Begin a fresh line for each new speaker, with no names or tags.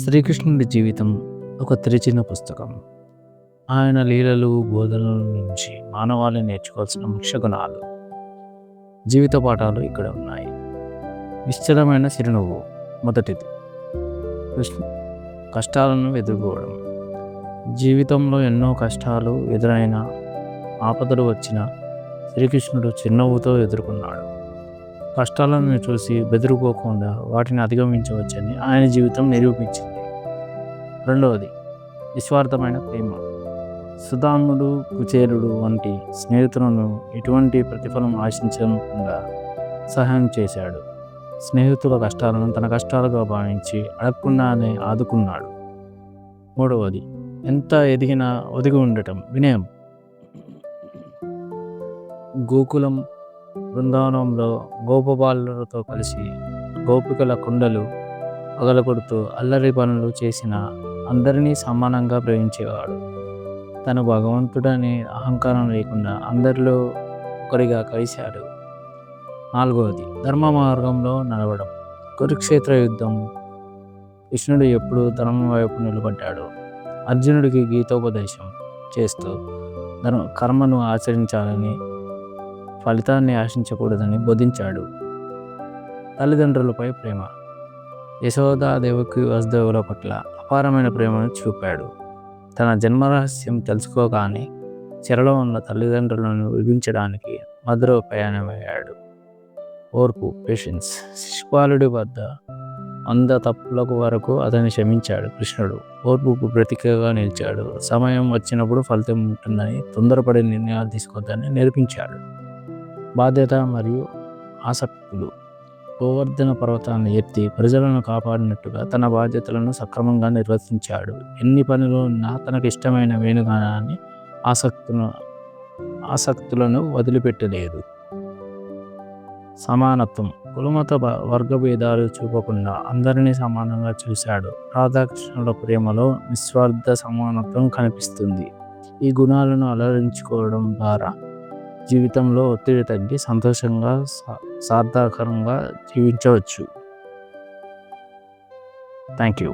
శ్రీకృష్ణుడి జీవితం ఒక తెరిచిన పుస్తకం. ఆయన లీలలు, బోధనల నుంచి మానవాళి నేర్చుకోవాల్సిన ముఖ్య గుణాలు, జీవిత పాఠాలు ఇక్కడ ఉన్నాయి. నిశ్చలమైన చిరునవ్వు. మొదటిది, కృష్ణ కష్టాలను ఎదుర్కోవడం. జీవితంలో ఎన్నో కష్టాలు ఎదురైన, ఆపదలు వచ్చిన శ్రీకృష్ణుడు చిరునవ్వుతో ఎదుర్కొన్నాడు. కష్టాలను చూసి బెదిరిపోకుండా వాటిని అధిగమించవచ్చని ఆయన జీవితం నిరూపించింది. రెండవది, నిస్వార్థమైన ప్రేమ. సుధాముడు, కుచేలుడు వంటి స్నేహితులను ఎటువంటి ప్రతిఫలం ఆశించకుండా సహాయం చేశాడు. స్నేహితుల కష్టాలను తన కష్టాలుగా భావించి అడగకుండానే ఆదుకున్నాడు. మూడవది, ఎంత ఎదిగినా ఒదిగి ఉండటం, వినయం. గోకులం బృందావనంలో గోపబాలులతో కలిసి గోపికల కుండలు పగలగొడుతూ అల్లరి పనులు చేసిన అందరినీ సమానంగా ప్రేమించేవాడు. తను భగవంతుడనే అహంకారం లేకుండా అందరిలో ఒకరిగా కలిశాడు. నాలుగవది, ధర్మ మార్గంలో నడవడం. కురుక్షేత్ర యుద్ధం కృష్ణుడు ఎప్పుడు ధర్మం వైపు నిలబడ్డాడు. అర్జునుడికి గీతోపదేశం చేస్తూ కర్మను ఆచరించాలని, ఫలితాన్ని ఆశించకూడదని బోధించాడు. తల్లిదండ్రులపై ప్రేమ. యశోదాదేవికి వసుదేవుల పట్ల అపారమైన ప్రేమను చూపాడు. తన జన్మరహస్యం తెలుసుకోగానే చెరలో ఉన్న తల్లిదండ్రులను విడిపించడానికి మధుర ప్రయాణమయ్యాడు. ఓర్పు, పేషెన్స్. శిశుపాలుడి వద్ద 100 తప్పులకు వరకు అతన్ని క్షమించాడు కృష్ణుడు. ఓర్పుకు ప్రతీకగా నిలిచాడు. సమయం వచ్చినప్పుడు ఫలితం ఉంటుందని, తొందరపడి నిర్ణయాలు తీసుకోవద్దని నేర్పించాడు. బాధ్యత మరియు ఆసక్తులు. గోవర్ధన పర్వతాన్ని ఎత్తి ప్రజలను కాపాడినట్టుగా తన బాధ్యతలను సక్రమంగా నిర్వర్తించాడు. ఎన్ని పనులు ఉన్నా తనకు ఇష్టమైన వేణుగానాన్ని, ఆసక్తులను వదిలిపెట్టలేదు. సమానత్వం. కులమత వర్గభేదాలు చూపకుండా అందరినీ సమానంగా చూశాడు. రాధాకృష్ణుల ప్రేమలో నిస్వార్థ సమానత్వం కనిపిస్తుంది. ఈ గుణాలను అలవరించుకోవడం ద్వారా జీవితంలో ఒత్తిడి తగ్గి సంతోషంగా, సార్థకరంగా జీవించవచ్చు. Thank you.